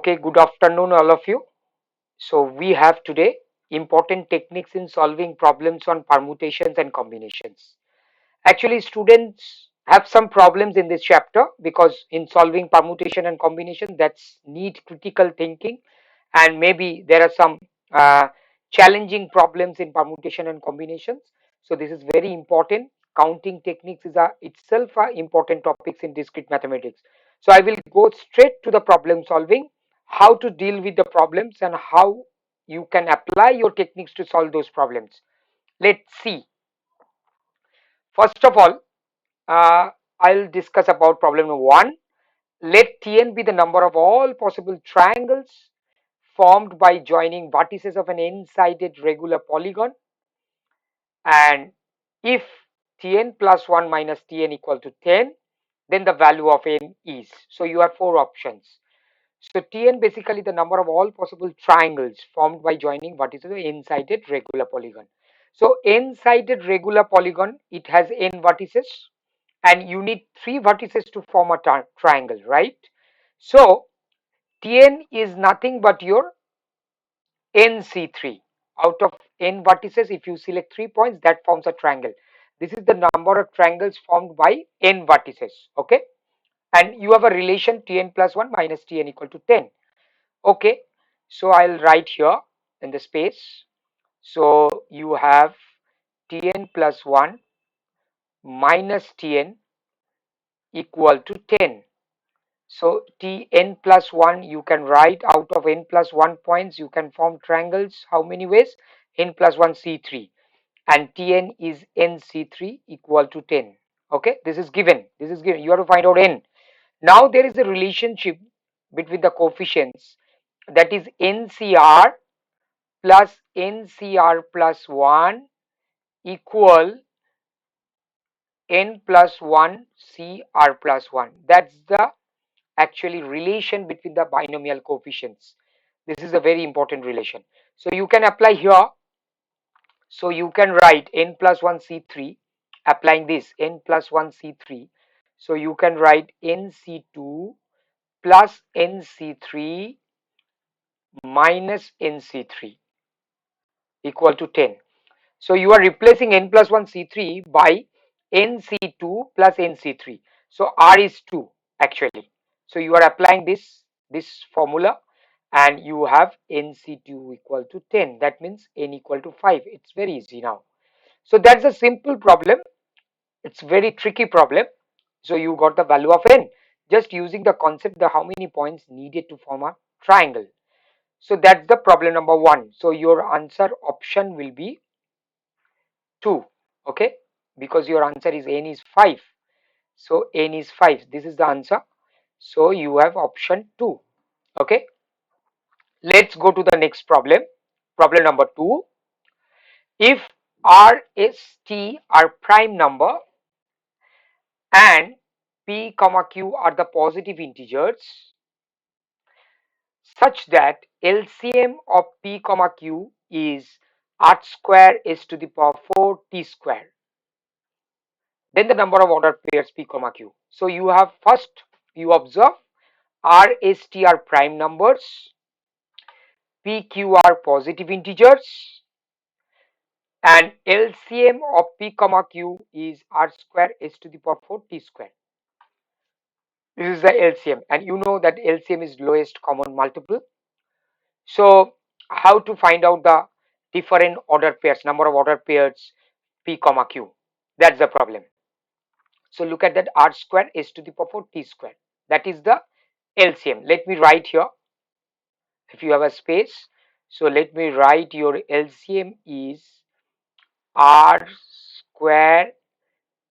Okay, good afternoon, all of you. So, we have today important techniques in solving problems on permutations and combinations. Actually, students have some problems in this chapter because in solving permutation and combination, that's need critical thinking, and maybe there are some uh, challenging problems in permutation and combinations. So, this is very important. Counting techniques is itself a important topics in discrete mathematics. So, I will go straight to the problem solving, how to deal with the problems and how you can apply your techniques to solve those problems. Let's see. First of all, I'll discuss about problem number 1. Let Tn be the number of all possible triangles formed by joining vertices of an n-sided regular polygon, and if Tn plus 1 minus Tn equal to 10, then the value of n is. So you have 4 options. So Tn basically the number of all possible triangles formed by joining vertices of n-sided regular polygon. So n-sided regular polygon, it has n vertices, and you need 3 vertices to form a triangle, right? So Tn is nothing but your nc3. Out of n vertices, if you select 3 points, that forms a triangle. This is the number of triangles formed by n vertices. Okay, and you have a relation Tn plus 1 minus Tn equal to 10. Okay, so I'll write here in the space. So you have Tn plus 1 minus Tn equal to 10. So Tn plus 1, you can write out of n plus 1 points, you can form triangles. How many ways? N plus 1 C3, and Tn is nc3 equal to 10. Okay, this is given. This is given. You have to find out n. Now there is a relationship between the coefficients, that is ncr plus ncr plus 1 equal n plus 1 cr plus 1. That's the actually relation between the binomial coefficients. This is a very important relation. So you can apply here. So you can write n plus 1 c3, applying this n plus 1 c3. So you can write nc2 plus nc3 minus nc3 equal to 10. So you are replacing n plus 1 c3 by nc2 plus nc3. So r is 2 actually. So you are applying this formula, and you have nc2 equal to 10. That means n equal to 5. It's very easy now. So that's a simple problem. It's very tricky problem. So you got the value of n just using the concept the how many points needed to form a triangle. So that's the problem number 1. So your answer option will be 2. Okay, because your answer is n is 5. So n is 5. This is the answer. So you have option 2. Okay, let's go to the next problem. Problem number 2. If r, s, t are prime number and p comma q are the positive integers such that LCM of p comma q is r square s to the power 4 t square, then the number of ordered pairs p comma q. So you have first, you observe r, s, t are prime numbers, p, q are positive integers, and LCM of p comma q is r square s to the power 4 t square. This is the LCM, and you know that LCM is lowest common multiple. So how to find out the different order pairs, number of order pairs p comma q? That's the problem. So look at that, r square s to the power 4 t square. That is the LCM. Let me write here if you have a space. So let me write your LCM is r square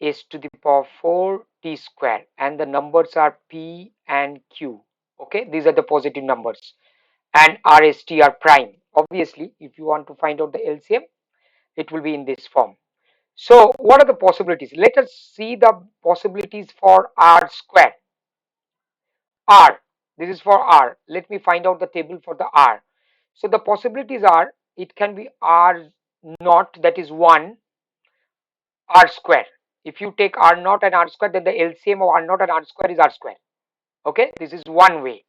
s to the power 4 t square, and the numbers are p and q. Okay, these are the positive numbers, and RST are prime. Obviously, if you want to find out the LCM, it will be in this form. So what are the possibilities? Let us see the possibilities for r square. R, this is for r. Let me find out the table for the r. So the possibilities are, it can be r naught, that is 1, r square. If you take r naught and r square, then the LCM of r naught and r square is r square. Okay, this is one way.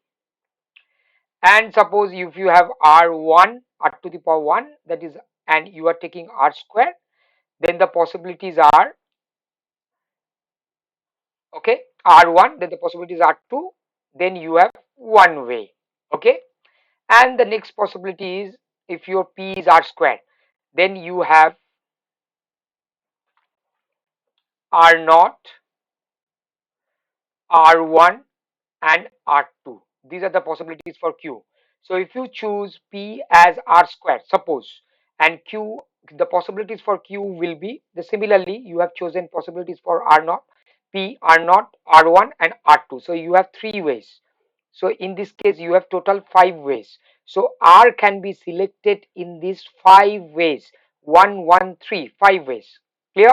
And suppose if you have r1, r to the power 1, that is, and you are taking r square, then the possibilities are, okay, r1, then the possibilities are 2, then you have one way, okay. And the next possibility is, if your p is r square, then you have r naught, r1 and r2. These are the possibilities for q. So if you choose p as r square, suppose, and q, the possibilities for q will be the similarly you have chosen possibilities for r naught, p, r naught, r1 and r2. So you have three ways. So in this case you have total five ways. So r can be selected in these five ways. One, three, five ways. Clear?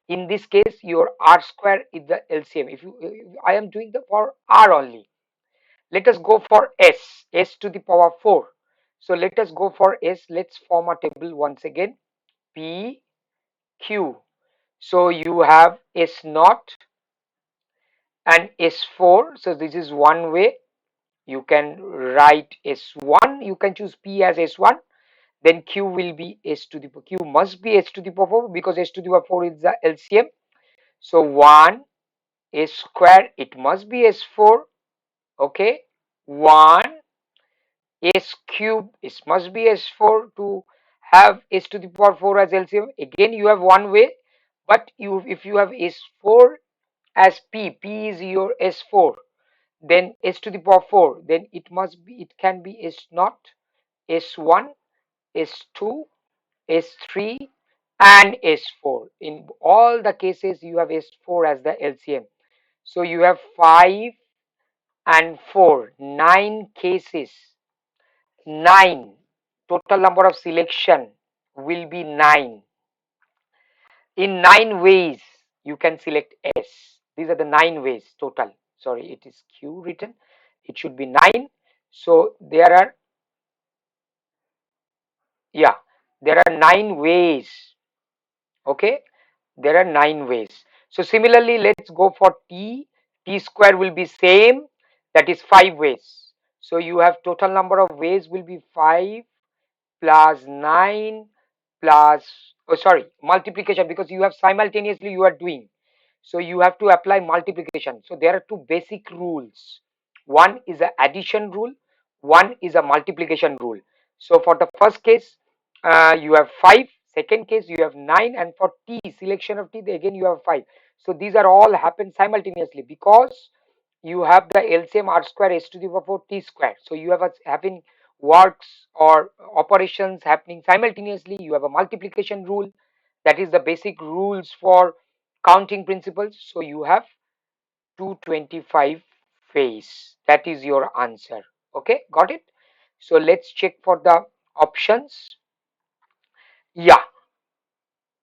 In this case your r square is the LCM. If I am doing the for r only. Let us go for s to the power 4. So let us go for s. Let's form a table once again. P, Q. So you have s naught and s4. So this is one way. You can write s1. You can choose p as s1. Then q will be s to the q must be s to the power 4 because s to the power 4 is the LCM. So 1 s square, it must be s4. Okay, 1 s cube, it must be s4 to have s to the power 4 as LCM. Again you have one way, but you, if you have s4 as p is your s4, then s to the power 4, then it must be, it can be s naught, s1, s2, s3 and s4. In all the cases you have s4 as the LCM. So you have 5 and 4, 9 cases. 9, total number of selection will be 9. In 9 ways you can select s. These are the 9 ways total. Sorry, it is q written, it should be 9. So there are, yeah, there are 9 ways. Okay, there are 9 ways. So similarly let's go for t square will be same, that is 5 ways. So you have total number of ways will be 5 plus 9 plus, oh sorry, multiplication, because you have simultaneously you are doing, so you have to apply multiplication. So there are two basic rules. One is a addition rule, one is a multiplication rule. So for the first case you have 5, second case you have 9, and for t, selection of t, again you have 5. So these are all happen simultaneously because you have the LCM r square s to the power 4 t square. So you have a, having works or operations happening simultaneously. You have a multiplication rule, that is the basic rules for counting principles. So you have 225 phase. That is your answer. Okay, got it? So let's check for the options. Yeah,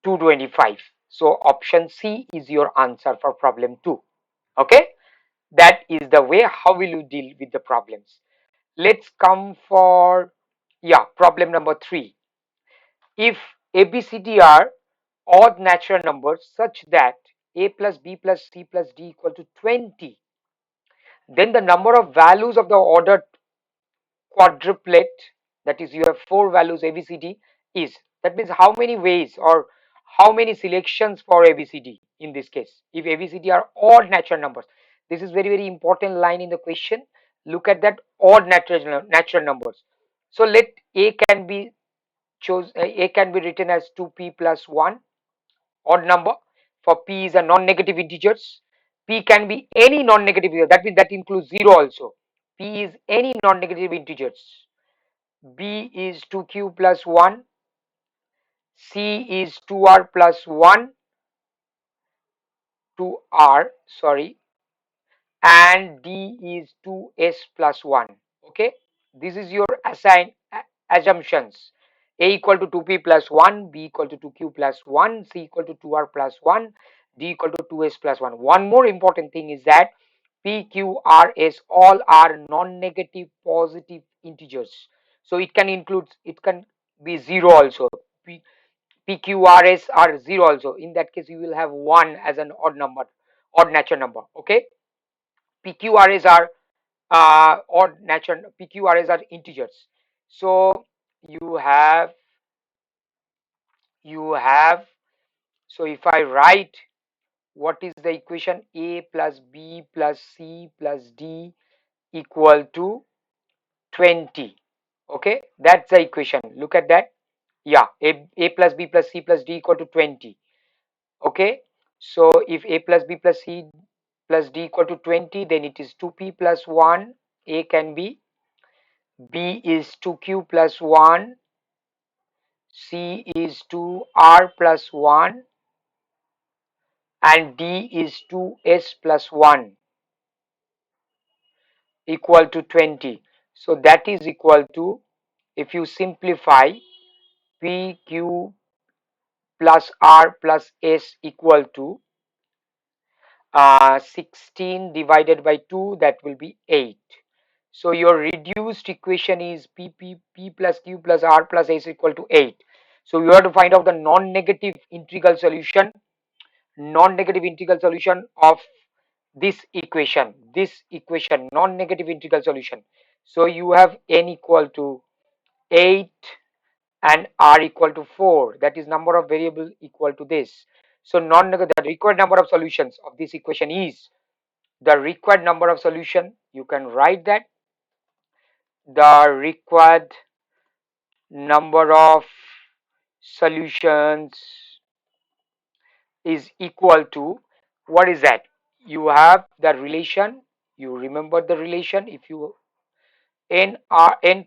225. So option C is your answer for problem 2. Okay, that is the way how will you deal with the problems. Let's come for, yeah, problem number 3. If ABCD are odd natural numbers such that a plus b plus c plus d equal to 20, then the number of values of the ordered quadruplet, that is you have 4 values ABCD, is, that means how many ways or how many selections for ABCD in this case, if ABCD are odd natural numbers. This is very important line in the question. Look at that, odd natural numbers. So let a can be chose, a can be written as 2p plus 1, odd number. For p is a non-negative integers. P can be any non-negative integer, that means that includes 0 also. P is any non-negative integers. B is 2q plus 1, C is 2r plus 1, 2r, sorry, and D is 2s plus 1. Okay, this is your assumptions. A equal to 2p plus 1, B equal to 2q plus 1, C equal to 2r plus 1, D equal to 2s plus 1. One more important thing is that P, Q, R, S all are non-negative positive integers. So it can include, it can be 0 also. P, PQRS are 0 also. In that case, you will have 1 as an odd number, odd natural number. Okay, PQRS are or natural PQRS are integers. So you have you have so if I write what is the equation, a plus b plus c plus d equal to 20. Okay, that's the equation. Look at that. Yeah, a plus b plus c plus d equal to 20. Okay, so if a plus b plus c plus d equal to 20, then it is 2p plus 1. A can be, b is 2q plus 1, c is 2r plus 1, and d is 2s plus 1 equal to 20. So that is equal to, if you simplify, p q plus r plus s equal to 16 divided by 2, that will be 8. So your reduced equation is p plus q plus r plus s equal to 8. So you have to find out the non-negative integral solution, of this equation, non-negative integral solution. So you have n equal to 8 and r equal to 4, that is number of variable equal to this. So non-negative, the required number of solutions of this equation is, the required number of solution, you can write that the required number of solutions is equal to, what is that? You have the relation, you remember the relation, if you n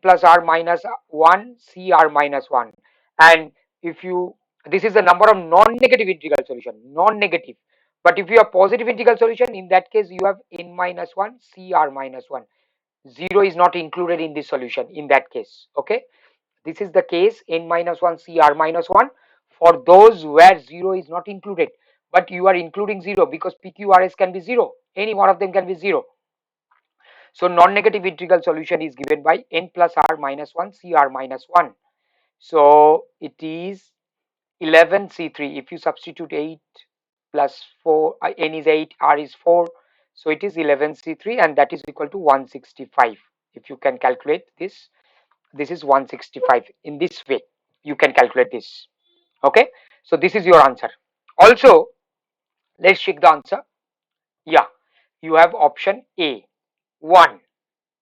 plus r minus 1 c r minus 1, and if you, this is the number of non-negative integral solution, non-negative. But if you have positive integral solution, in that case you have n minus 1 c r minus 1. 0 is not included in this solution in that case. Okay, this is the case, n minus 1 c r minus 1, for those where 0 is not included, but you are including 0 because pqrs can be 0, any one of them can be 0. So non-negative integral solution is given by n plus r minus 1 cr minus 1. So it is 11c3. If you substitute 8 plus 4, n is 8, r is 4, so it is 11c3, and that is equal to 165. If you can calculate this, this is 165. In this way you can calculate this. Okay, so this is your answer. Also, let's check the answer. Yeah, you have option A, 1.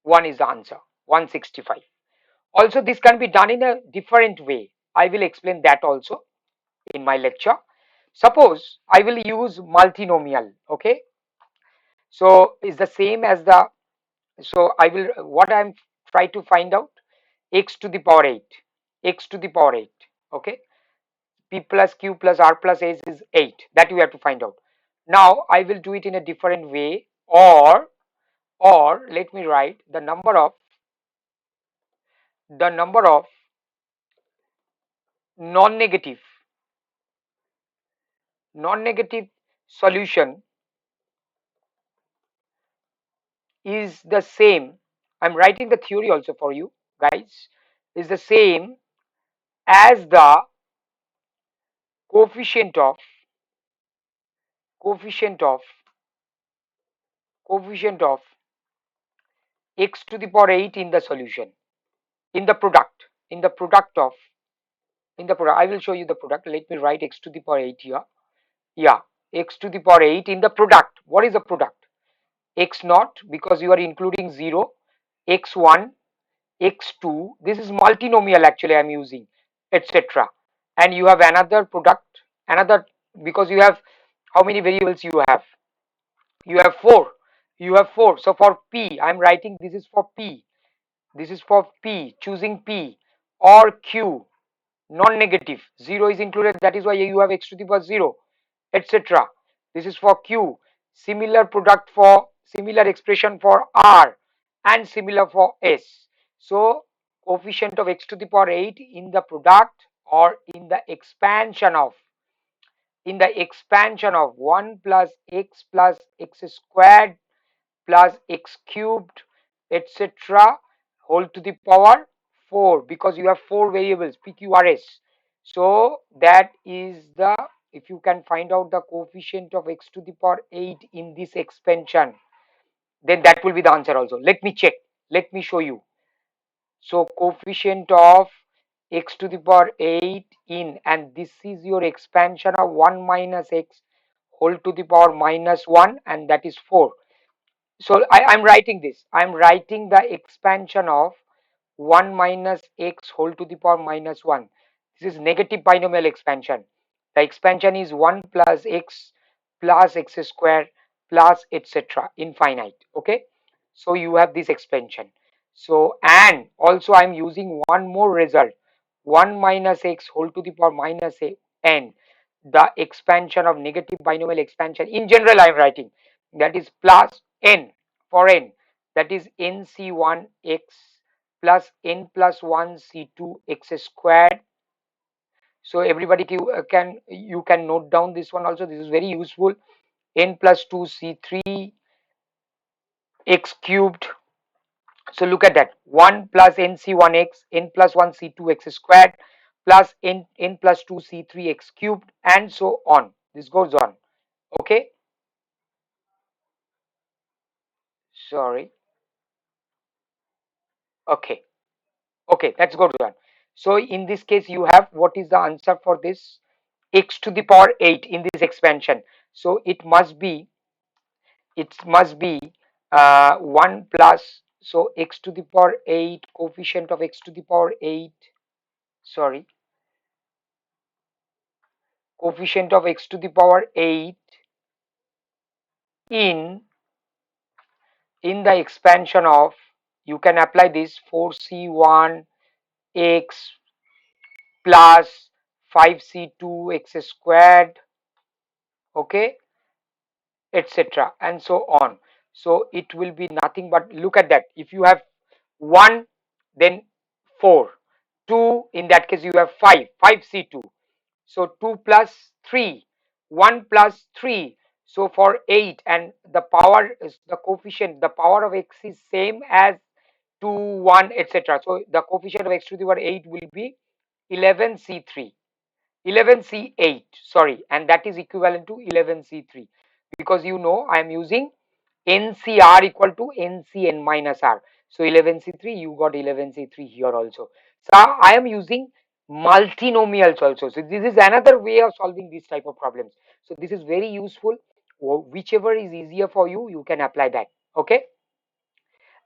1 is the answer, 165. Also, this can be done in a different way. I will explain that also in my lecture. Suppose I will use multinomial. Okay, so it's the same as the, so I will, what I'm try to find out, x to the power 8, x to the power 8. Okay, p plus q plus r plus s is 8, that you have to find out. Now I will do it in a different way, or let me write the number of non-negative non-negative solution is the same. I'm writing the theory also for you guys, is the same as the coefficient of coefficient of coefficient of x to the power 8 in the solution, in the product, I will show you the product. Let me write x to the power 8 here. Yeah, x to the power 8 in the product. What is the product? X naught, because you are including 0, x1, x2, this is multinomial actually I'm using, etc. And you have another product, another, because you have, how many variables you have? You have 4. You have 4. So for p, I'm writing this is for p. This is for p, choosing p or q, non-negative. 0 is included, that is why you have x to the power 0, etc. This is for q. Similar product for, similar expression for r, and similar for s. So coefficient of x to the power 8 in the product, or in the expansion of 1 plus x squared plus x cubed, etc., whole to the power 4, because you have 4 variables pqrs. So that is the, if you can find out the coefficient of x to the power 8 in this expansion, then that will be the answer also. Let me check. Let me show you. So coefficient of x to the power 8 in, and this is your expansion of 1 minus x whole to the power minus 1, and that is 4. So I'm writing this. I'm writing the expansion of 1 minus x whole to the power minus 1. This is negative binomial expansion. The expansion is 1 plus x square plus etc. infinite. Okay. So you have this expansion. So, and also I'm using one more result, 1 minus x whole to the power minus n. The expansion of negative binomial expansion in general I'm writing, that is plus n for n, that is nc1 x plus n plus 1 c2 x squared. So everybody you can note down this one also. This is very useful. N plus 2 c3 x cubed. So look at that, 1 plus nc1x, n plus 1 c2 x squared plus n plus 2 c3 x cubed, and so on. This goes on. Okay. Sorry. Okay. Okay, let's go on. So in this case, you have, what is the answer for this? X to the power 8 in this expansion. So it must be 1 plus, so x to the power 8, coefficient of x to the power 8, sorry, coefficient of x to the power 8 in the expansion of, you can apply this 4c1 x plus 5c2 x squared, okay, etc., and so on. So it will be nothing but, look at that, if you have 1, then 4, 2, in that case you have 5c2, so 2 plus 3, 1 plus 3, so for 8, and the power is the coefficient, the power of x is same as 2, 1, etc. So the coefficient of x to the power 8 will be 11c3, 11c8, sorry, and that is equivalent to 11c3, because you know I am using ncr equal to ncn minus r. So 11c3, you got 11c3 here also. So I am using multinomials also. So this is another way of solving these type of problems. So this is very useful. Whichever is easier for you, you can apply that. Okay.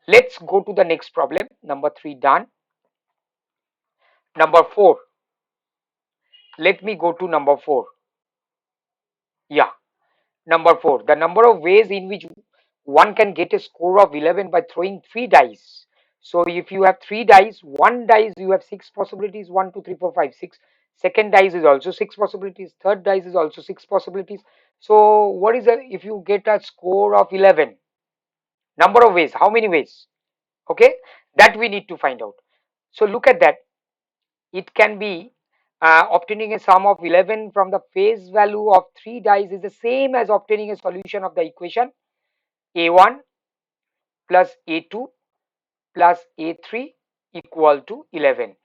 Let's go to the next problem. Number 3 done. Number 4. Let me go to number 4. Yeah. Number 4, the number of ways in which one can get a score of 11 by throwing 3 dice. So if you have 3 dice, one dice you have 6 possibilities, 1, 2, 3, 4, 5, 6. Second dice is also 6 possibilities. Third dice is also 6 possibilities. So what is if you get a score of 11? Number of ways, how many ways? Okay, that we need to find out. So look at that. It can be obtaining a sum of 11 from the face value of 3 dice is the same as obtaining a solution of the equation a1 plus a2 plus a3 equal to 11.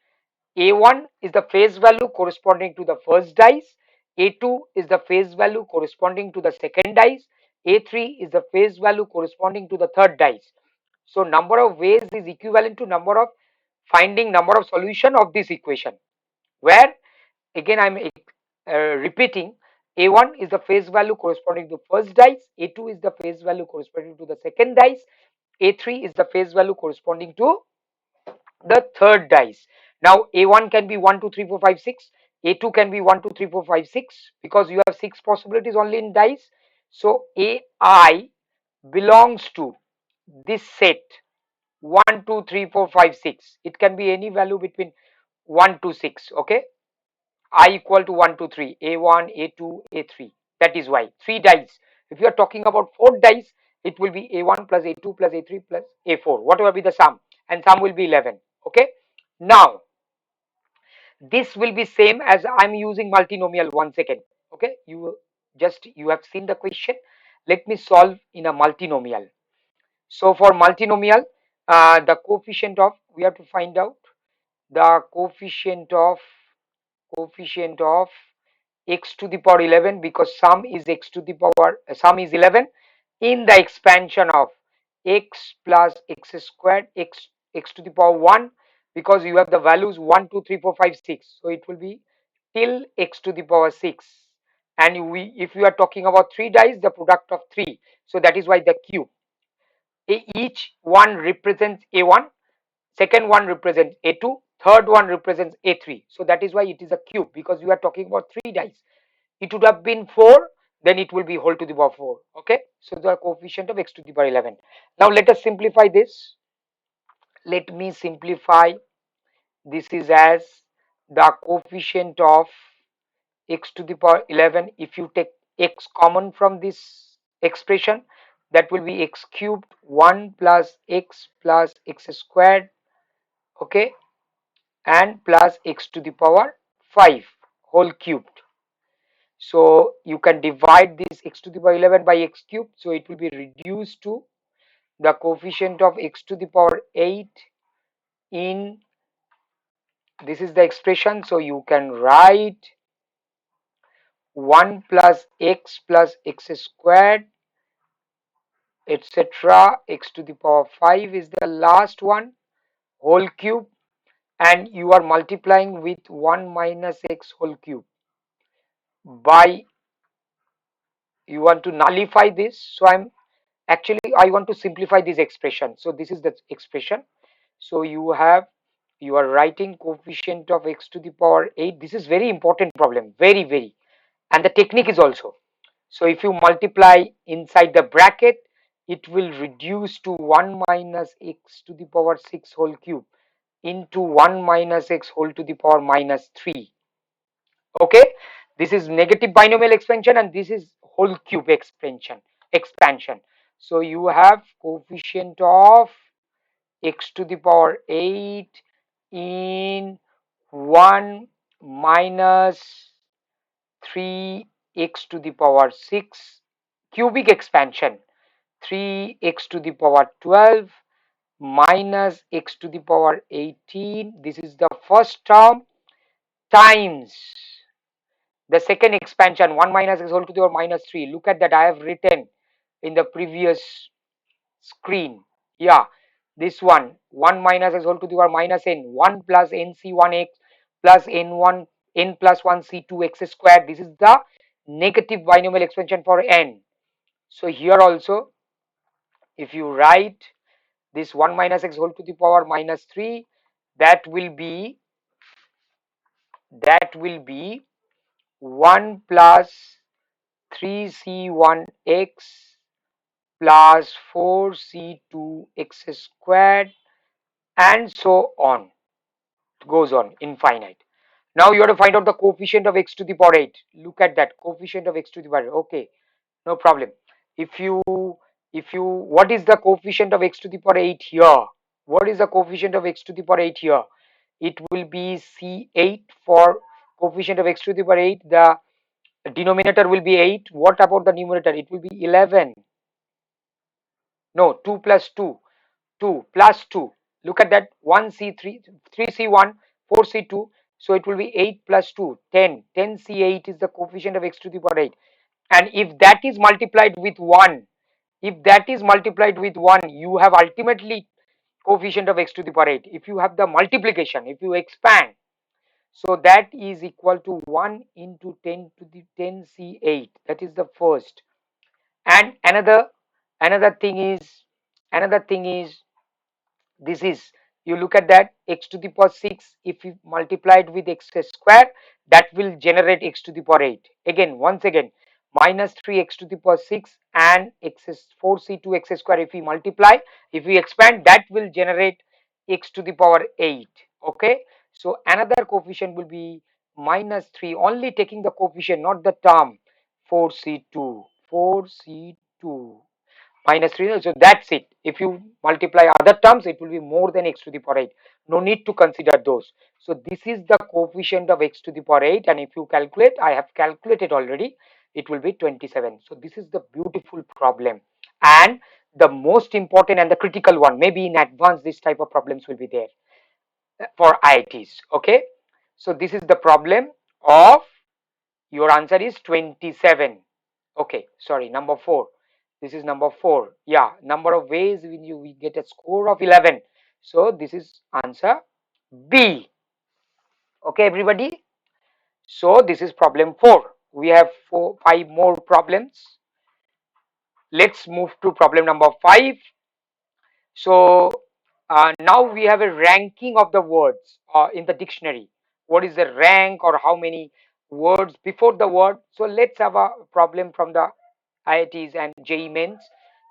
A1 is the face value corresponding to the first dice, a2 is the face value corresponding to the second dice, a3 is the face value corresponding to the third dice. So number of ways is equivalent to number of finding number of solution of this equation, where again I'm repeating, a1 is the face value corresponding to first dice, a2 is the face value corresponding to the second dice, a3 is the face value corresponding to the third dice. Now a1 can be 1, 2, 3, 4, 5, 6, a2 can be 1, 2, 3, 4, 5, 6, because you have 6 possibilities only in dice. So ai belongs to this set 1, 2, 3, 4, 5, 6. It can be any value between 1 to 6. Okay, I equal to 1, 2, 3, a1, a2, a3. That is why 3 dice. If you are talking about 4 dice, it will be a1 plus a2 plus a3 plus a4, whatever be the sum, and sum will be 11. Okay, now this will be same as I'm using multinomial. 1 second. Okay, you have seen the question. Let me solve in a multinomial. So for multinomial, the coefficient of, we have to find out the coefficient of x to the power 11, because sum is x to the power, sum is 11 in the expansion of x plus x squared x to the power 1, because you have the values 1 2 3 4 5 6, so it will be till x to the power 6. And if you are talking about 3 dice, the product of 3, so that is why the cube. Each one represents a1, second one represents a2, third one represents a3, so that is why it is a cube, because you are talking about 3 dice. It would have been 4, then it will be whole to the power 4. Okay, so the coefficient of x to the power 11. Now let us simplify this. Let me simplify. This is as the coefficient of x to the power 11. If you take x common from this expression, that will be x cubed 1 plus x squared, okay, and plus x to the power 5 whole cubed. So you can divide this x to the power 11 by x cubed, so it will be reduced to the coefficient of x to the power 8 in, this is the expression, so you can write 1 plus x squared, etc. x to the power 5 is the last one whole cube, and you are multiplying with 1 minus x whole cube by, you want to nullify this, so I want to simplify this expression. So this is the expression. So you are writing coefficient of x to the power 8. This is very important problem, very, and the technique is also. So if you multiply inside the bracket, it will reduce to 1 minus x to the power 6 whole cube into 1 minus x whole to the power minus 3. Okay, this is negative binomial expansion, and this is whole cube expansion. So you have coefficient of x to the power 8 in 1 minus 3 x to the power 6 cubic expansion, 3 x to the power 12 minus x to the power 18, this is the first term, times the second expansion 1 minus x whole to the power minus 3. Look at that, I have written in the previous screen. Yeah, this one 1 minus x whole to the power minus n, 1 plus nc1x plus n1 n plus 1 c2 x squared. This is the negative binomial expansion for n. So here also, if you write this 1 minus x whole to the power minus 3, that will be 1 plus 3c1x plus 4c2 x squared, and so on. It goes on infinite. Now you have to find out the coefficient of x to the power 8. Look at that, coefficient of x to the power 8. Okay, no problem. If you what is the coefficient of x to the power 8 here? What is the coefficient of x to the power 8 here? It will be c8 for coefficient of x to the power 8. The denominator will be 8. What about the numerator? It will be 11. No, 2 plus 2. 2 plus 2. Look at that, 1c3, 3c1, 4c2. So it will be 8 plus 2, 10. 10c8 is the coefficient of x to the power 8. And if that is multiplied with 1, you have ultimately coefficient of x to the power 8. If you have the multiplication, if you expand, so that is equal to 1 into 10 to the 10c8. That is the first. And another thing is this is, you look at that, x to the power 6, if you multiply it with x square, that will generate x to the power 8. Again, once again, minus 3x to the power 6 and x 4c2 x square, if we multiply, if we expand, that will generate x to the power 8. Okay, so another coefficient will be minus 3, only taking the coefficient, not the term, 4c2 minus 3. So that's it. If you multiply other terms, it will be more than x to the power 8. No need to consider those. So this is the coefficient of x to the power 8, and if you calculate, I have calculated already, it will be 27. So this is the beautiful problem, and the most important and the critical one. Maybe in advance this type of problems will be there for IITs. Okay, so this is the problem of, your answer is 27. Okay, sorry, number 4. This is number 4. Yeah, number of ways we get a score of 11. So this is answer B. Okay, everybody. So this is problem 4. We have 5 more problems. Let's move to problem number 5. So now we have a ranking of the words in the dictionary. What is the rank, or how many words before the word? So let's have a problem from the IITs and JEE Mains.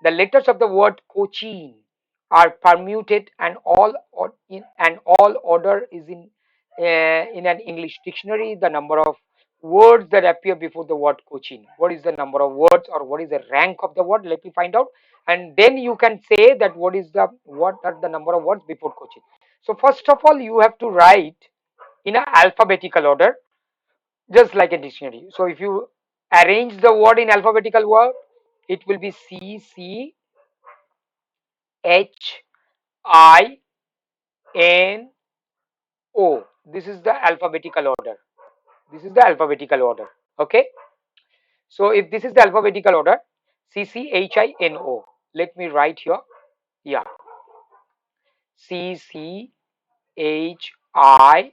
The letters of the word coaching are permuted, and all order is in an English dictionary. The number of words that appear before the word coaching. What is the number of words, or what is the rank of the word? Let me find out, and then you can say that what are the number of words before coaching. So first of all, you have to write in a alphabetical order, just like a dictionary. So if you arrange the word in alphabetical word, it will be C C H I N O. This is the alphabetical order. This is the alphabetical order. Okay. So if this is the alphabetical order, C C H I N O. Let me write here. Yeah. C C H I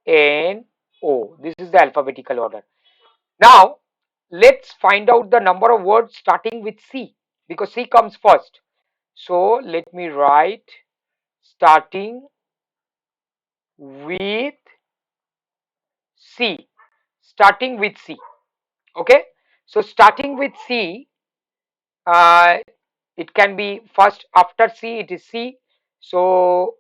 N O. This is the alphabetical order. Now let's find out the number of words starting with C, because C comes first. So let me write starting with C. Starting with C. Okay. So starting with C, uh, it can be first after C, it is C. So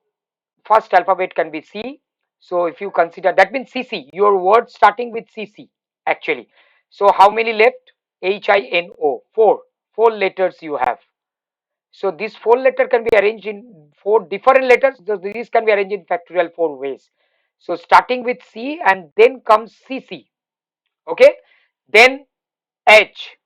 first alphabet can be C. So if you consider, that means CC, your word starting with CC actually. So how many left? HINO, 4. 4 letters you have. So this 4 letter can be arranged in 4 different letters. So these can be arranged in factorial 4 ways. So starting with C, and then comes CC. Okay. Then H.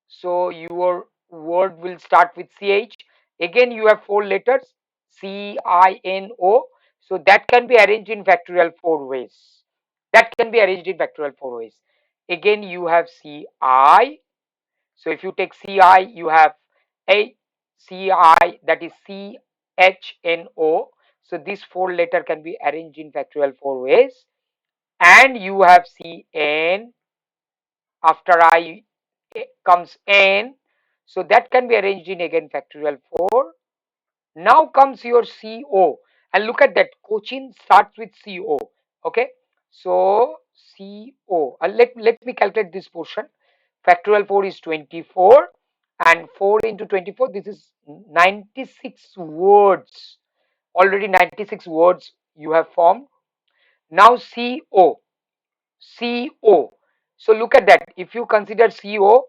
So your word will start with CH. Again, you have 4 letters, CINO. So that can be arranged in factorial 4 ways. That can be arranged in factorial 4 ways. Again, you have CI. So if you take CI, you have a CI, that is CHNO. So this 4 letter can be arranged in factorial 4 ways. And you have CN. After I comes N. So that can be arranged in again factorial 4. Now comes your CO, and look at that, coaching starts with CO. Okay. So CO, let me calculate this portion. Factorial 4 is 24, and 4 into 24, this is 96 words. Already 96 words you have formed. Now CO. CO. So look at that. If you consider CO,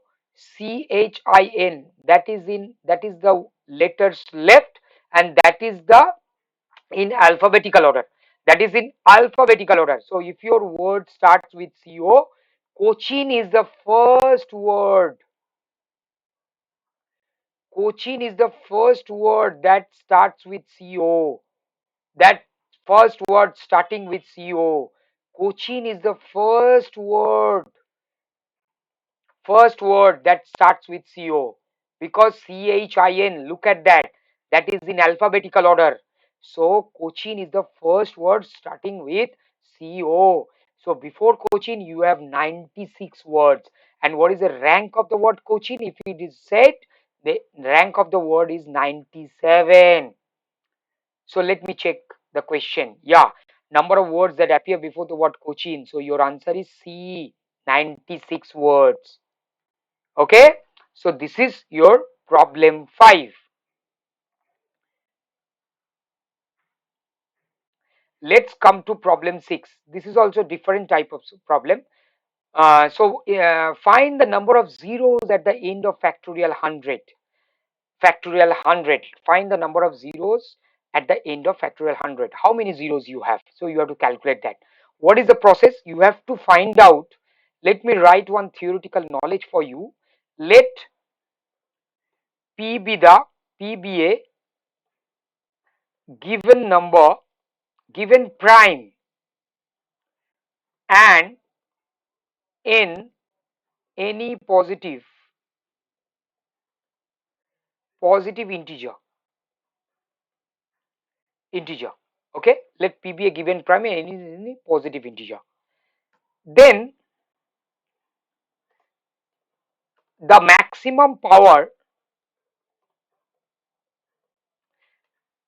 CHIN, that is the letters left, and that is the in alphabetical order. That is in alphabetical order. So if your word starts with CO, Cochin is the first word. Cochin is the first word that starts with CO. That first word starting with CO. Cochin is the first word that starts with CO, because CHIN, look at that, that is in alphabetical order. So Cochin is the first word starting with CO. So before Cochin you have 96 words. And what is the rank of the word Cochin? If it is said, the rank of the word is 97. So let me check the question. Yeah, number of words that appear before the word Cochin. So your answer is C, 96 words. Okay. So this is your problem 5. Let's come to problem 6. This is also different type of problem. Find the number of zeros at the end of factorial 100. Factorial 100. Find the number of zeros at the end of factorial 100. How many zeros you have? So you have to calculate that. What is the process? You have to find out. Let me write one theoretical knowledge for you. Let P be the P be a given number, given prime, and in any positive positive integer. Okay, let p be a given prime and n is any positive integer. Then the maximum power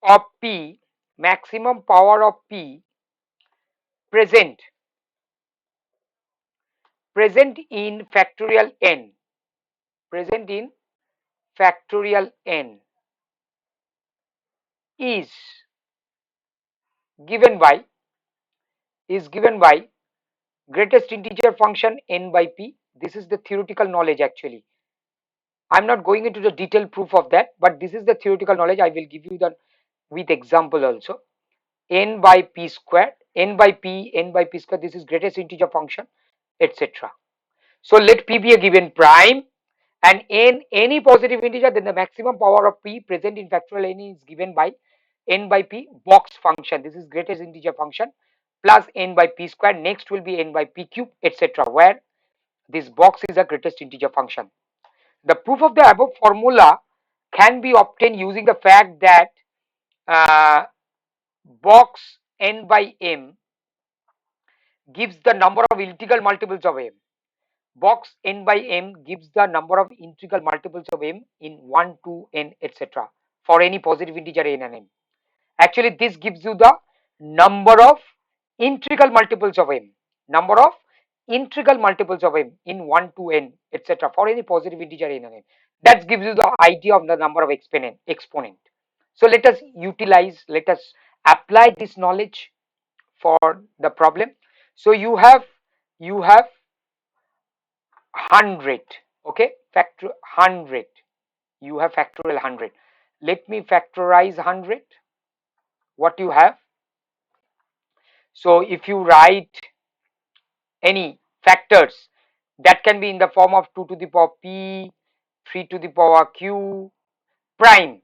of p, present in factorial n, present in factorial n is given by greatest integer function n by p. This is the theoretical knowledge actually. I'm not going into the detailed proof of that, but this is the theoretical knowledge. I will give you the with example also. N by p squared, n by p squared, this is greatest integer function, etc. So let p be a given prime and n any positive integer, then the maximum power of p present in factorial n is given by n by p box function. This is greatest integer function plus n by p squared. Next will be n by p cube, etc. where this box is a greatest integer function. The proof of the above formula can be obtained using the fact that uh, box n by m gives the number of integral multiples of m. Box n by m gives the number of integral multiples of m in 1, 2, n, etc. for any positive integer n and m. Actually, this gives you the number of integral multiples of m. Number of integral multiples of m in 1, 2, n, etc. for any positive integer n and m. That gives you the idea of the number of exponent. So let us apply this knowledge for the problem. So you have 100, okay, factor 100, you have factorial 100. Let me factorize 100. What you have, so if you write any factors, that can be in the form of 2 to the power p, 3 to the power q prime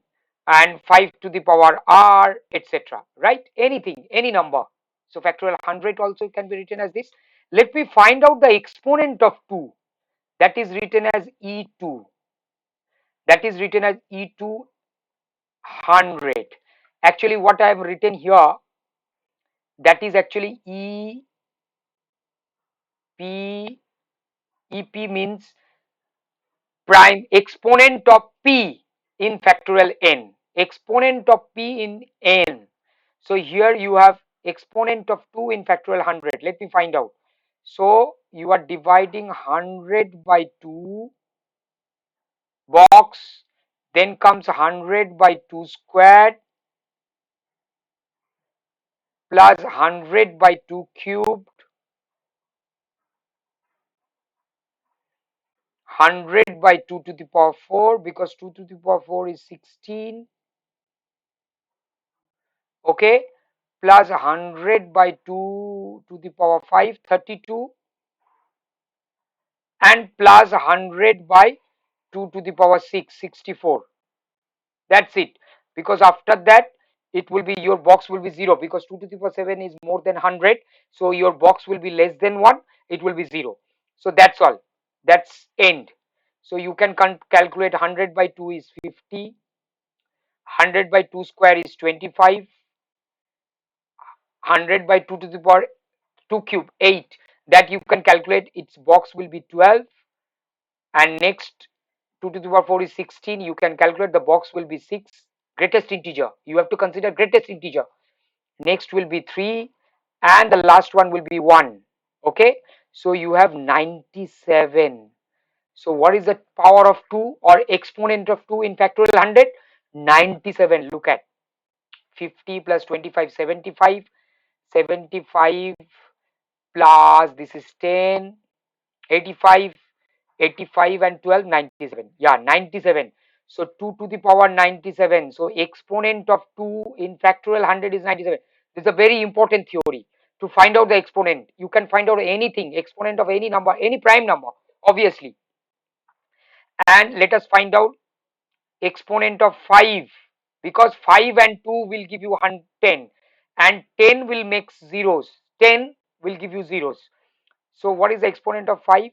and 5 to the power r, etc. Right, anything, any number. So factorial 100 also can be written as this. Let me find out the exponent of 2, that is written as e2, that is written as e2 100. Actually what I have written here, that is actually ep means prime exponent of p in factorial n, exponent of p in n. So here you have exponent of 2 in factorial 100. Let me find out. So you are dividing 100 by 2 box, then comes 100 by 2 squared plus 100 by 2 cubed, 100 by 2 to the power 4, because 2 to the power 4 is 16, okay, plus 100 by 2 to the power 5, 32, and plus 100 by 2 to the power 6, 64. That's it. Because after that it will be, your box will be 0, because 2 to the power 7 is more than 100, so your box will be less than 1, it will be 0. So that's all, that's end. So you can calculate 100 by 2 is 50, 100 by 2 square is 25, 100 by 2 to the power 2 cube 8, that you can calculate, its box will be 12, and next 2 to the power 4 is 16, you can calculate, the box will be 6, greatest integer, you have to consider greatest integer. Next will be 3 and the last one will be 1. Okay, so you have 97. So what is the power of 2 or exponent of 2 in factorial 100? 97. Look at 50 plus 25, 75, 75 plus this is 10, 85, 85 and 12, 97. Yeah, 97. So 2 to the power 97. So exponent of 2 in factorial 100 is 97. This is a very important theory to find out the exponent. You can find out anything, exponent of any number, any prime number, obviously. And let us find out exponent of 5, because 5 and 2 will give you 10 and 10 will make zeros, 10 will give you zeros. So what is the exponent of 5?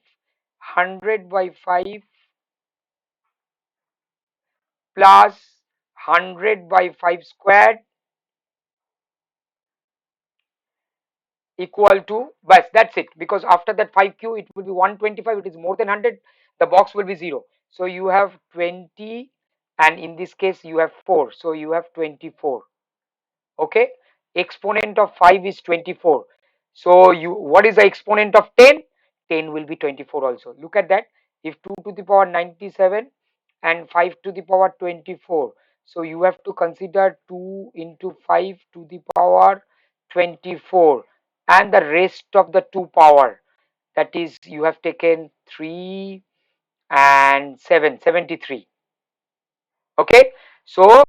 100 by 5 plus 100 by 5 squared equal to, but that's it, because after that 5q it will be 125. It is more than 100, the box will be 0. So you have 20, and in this case you have 4, so you have 24. Okay, exponent of 5 is 24. So you, what is the exponent of 10? 10 will be 24 also. Look at that. If 2 to the power 97 and 5 to the power 24, so you have to consider 2 into 5 to the power 24 and the rest of the 2 power, that is you have taken 3 and 7, 73. Okay, so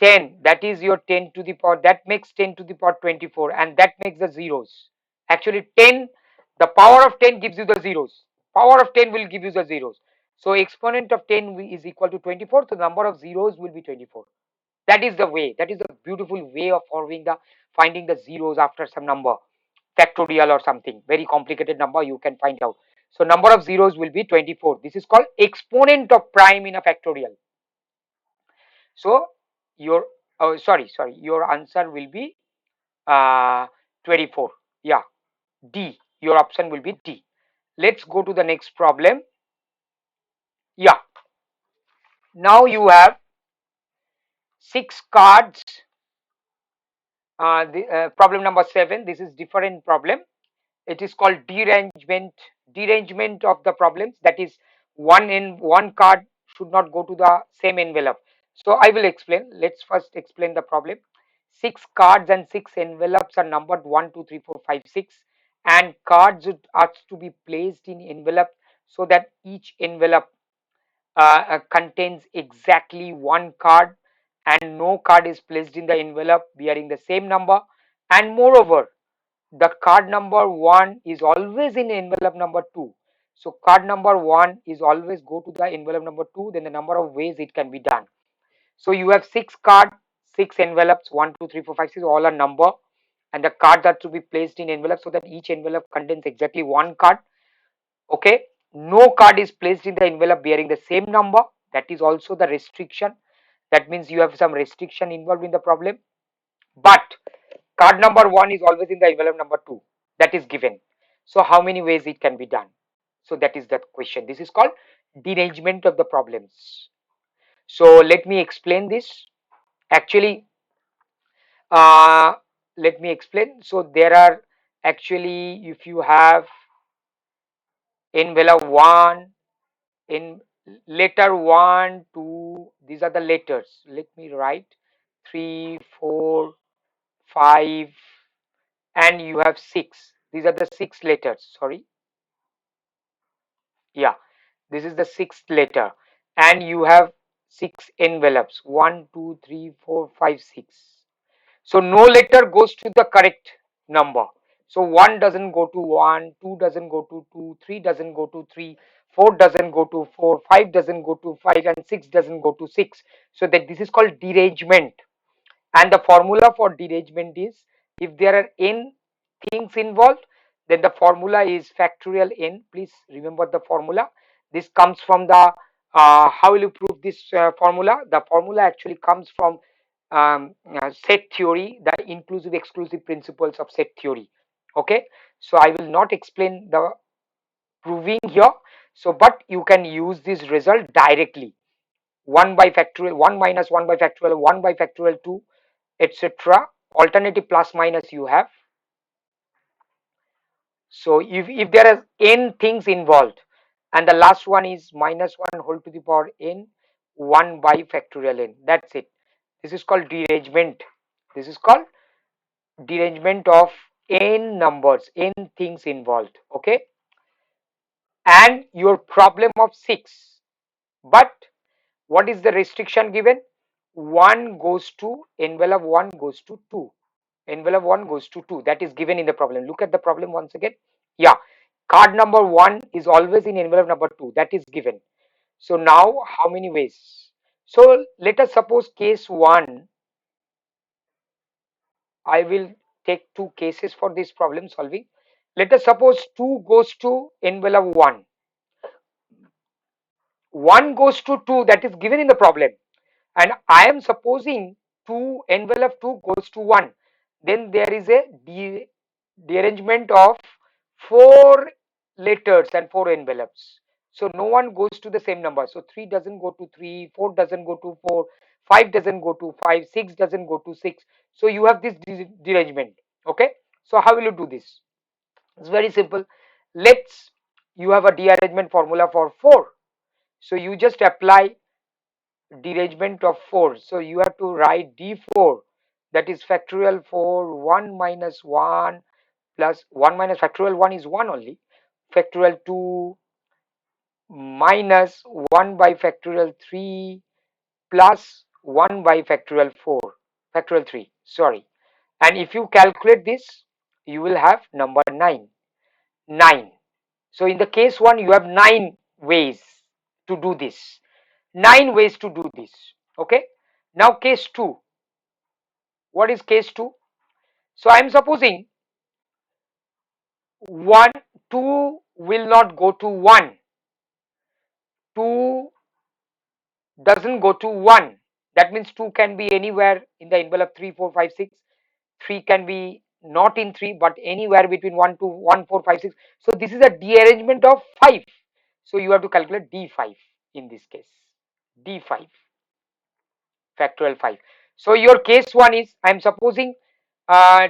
10, that is your 10 to the power, that makes 10 to the power 24, and that makes the zeros. Actually 10, the power of 10 gives you the zeros, power of 10 will give you the zeros. So exponent of 10 is equal to 24, so the number of zeros will be 24. That is the way, that is the beautiful way of solving the, finding the zeros after some number, factorial or something very complicated number you can find out. So number of zeros will be 24. This is called exponent of prime in a factorial. So your, oh, sorry, your answer will be 24. Yeah, D. Your option will be D. Let's go to the next problem. Yeah. Now you have 6 cards. Problem number 7. This is different problem. It is called derangement. Derangement of the problems. That is, one card should not go to the same envelope. So I will explain. Let's first explain the problem. 6 cards and 6 envelopes are numbered 1, 2, 3, 4, 5, 6, and cards are to be placed in envelope so that each envelope contains exactly one card, and no card is placed in the envelope bearing the same number. And moreover, the card number 1 is always in envelope number 2. So card number 1 is always go to the envelope number 2, then the number of ways it can be done. So you have 6 cards, 6 envelopes, 1, 2, 3, 4, 5, 6, all are number, and the cards are to be placed in envelope so that each envelope contains exactly one card. Okay, no card is placed in the envelope bearing the same number. That is also the restriction. That means you have some restriction involved in the problem. But card number 1 is always in the envelope number 2. That is given. So how many ways it can be done? So that is the question. This is called derangement of the problems. So let me explain this. Actually, uh, let me explain. So there are, actually, if you have envelope 1, in letter 1, 2, these are the letters. Let me write 3, 4, 5, and you have 6. These are the 6 letters. Sorry. Yeah, this is the 6th letter, and you have 6 envelopes 1, 2, 3, 4, 5, 6. So no letter goes to the correct number. So 1 doesn't go to 1, 2 doesn't go to 2, 3 doesn't go to 3, 4 doesn't go to 4, 5 doesn't go to 5, and 6 doesn't go to 6. So that this is called derangement. And the formula for derangement is, if there are n things involved, then the formula is factorial n. Please remember the formula. This comes from the, how will you prove this formula? The formula actually comes from set theory, the inclusive exclusive principles of set theory. Okay, so I will not explain the proving here. So but you can use this result directly. 1 by factorial 1 minus 1 by factorial 1 by factorial 2, etc. Alternative plus minus you have. So if there are n things involved, and the last one is minus 1 whole to the power n 1 by factorial n, that's it. This is called derangement. This is called derangement of n numbers, n things involved. Okay, and your problem of 6, but what is the restriction given? 1 goes to envelope 1 goes to 2, envelope 1 goes to 2, that is given in the problem. Look at the problem once again. Yeah, card number 1 is always in envelope number 2, that is given. So now how many ways? So let us suppose case 1, I will take 2 cases for this problem solving. Let us suppose 2 goes to envelope 1, 1 goes to 2, that is given in the problem. and I am supposing 2 envelope 2 goes to 1, then there is a derangement of 4 letters and 4 envelopes. So no one goes to the same number. So 3 doesn't go to 3, 4 doesn't go to 4, 5 doesn't go to 5, 6 doesn't go to 6. So you have this derangement. Okay. So how will you do this? It's very simple. Let's, you have a dearrangement formula for 4. So you just apply derangement of 4. So you have to write d4, that is factorial 4, 1 minus 1 plus 1 minus factorial 1 is 1 only, factorial 2 minus 1 by factorial 3 plus 1 by factorial 4, factorial 3, sorry. And if you calculate this, you will have number 9. 9. So in the case 1, you have 9 ways to do this. 9 ways to do this. Okay. Now case 2. What is case 2? So I am supposing 1, 2 will not go to 1. 2 doesn't go to 1. That means 2 can be anywhere in the envelope 3, 4, 5, 6. 3 can be not in 3 but anywhere between 1 to 1, 4, 5, 6. So this is a dearrangement of 5. So you have to calculate d5 in this case. d5 factorial 5. So your case 1 is, I am supposing uh,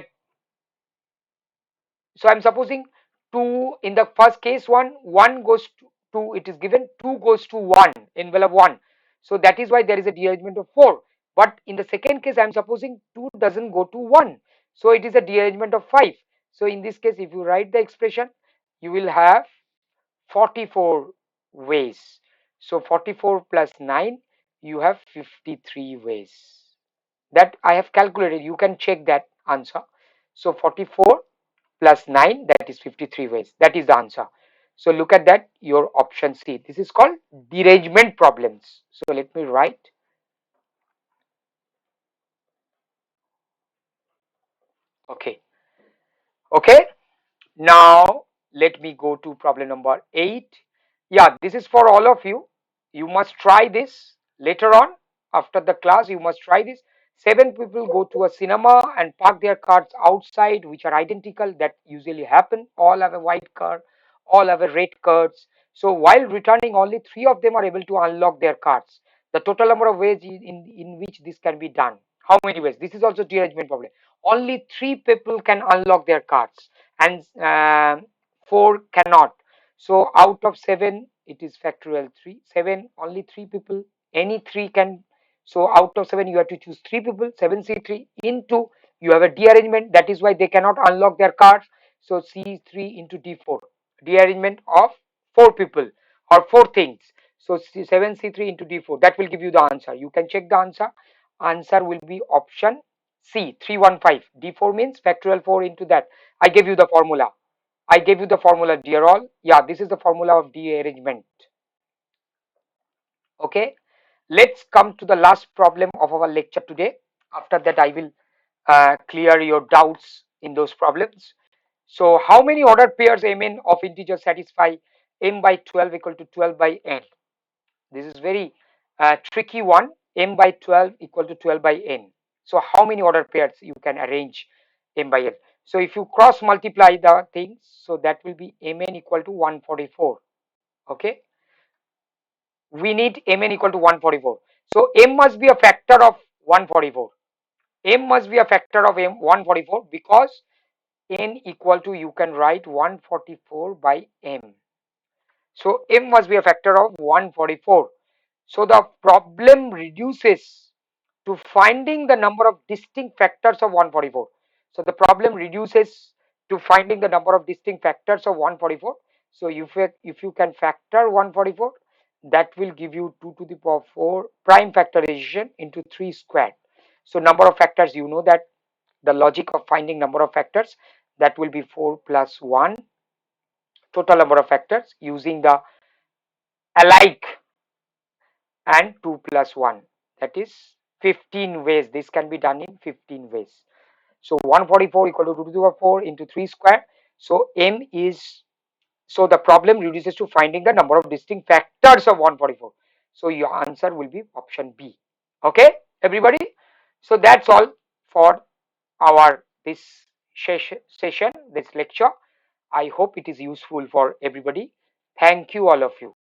so I'm supposing 2 in the first case 1 goes to 2, it is given 2 goes to 1, envelope 1. So that is why there is a dearrangement of 4. But in the second case I'm supposing 2 doesn't go to 1. So it is a dearrangement of 5. So in this case, if you write the expression, you will have 44 ways. So 44 plus 9, you have 53 ways. That I have calculated. You can check that answer. So 44 plus 9, that is 53 ways. That is the answer. So look at that, your option C. This is called derangement problems. So let me write. Okay. Okay. Now let me go to problem number 8. Yeah, this is for all of you. You must try this later on after the class. You must try this. 7 people go to a cinema and park their cars outside, which are identical. That usually happen. All have a white car, all have a red cars. So while returning, only 3 of them are able to unlock their cars. The total number of ways in which this can be done. How many ways? This is also derangement problem. Only 3 people can unlock their cars and 4 cannot. So out of 7, it is factorial 3. 7, only 3 people, any 3 can. So out of 7, you have to choose 3 people, 7C3 into, you have a dearrangement, that is why they cannot unlock their cards. So C3 into D4, dearrangement of 4 people or 4 things. So 7C3 into D4, that will give you the answer. You can check the answer. Answer will be option C, 315. D4 means factorial 4 into that. I gave you the formula. I gave you the formula, dear all. Yeah, this is the formula of dearrangement. Okay. Let's come to the last problem of our lecture today. After that, I will clear your doubts in those problems. So, how many ordered pairs Mn of integers satisfy m by 12 equal to 12 by n? This is very tricky one. M by 12 equal to 12 by n. So how many order pairs you can arrange m by n? So if you cross multiply the things, so that will be mn equal to 144. Okay, we need mn equal to 144. So m must be a factor of 144. M must be a factor of m 144 because n equal to, you can write 144 by m. So m must be a factor of 144. So the problem reduces to finding the number of distinct factors of 144. So the problem reduces to finding the number of distinct factors of 144. So if you can factor 144, that will give you 2 to the power 4 prime factorization into 3 squared. So number of factors, you know that the logic of finding number of factors, that will be 4 plus 1 total number of factors using the alike and 2 plus 1, that is 15 ways. This can be done in 15 ways. So 144 equal to 2 to the power 4 into 3 square. So m is, so the problem reduces to finding the number of distinct factors of 144. So your answer will be option B. Okay, everybody. So that's all for our this session, this lecture. I hope it is useful for everybody. Thank you, all of you.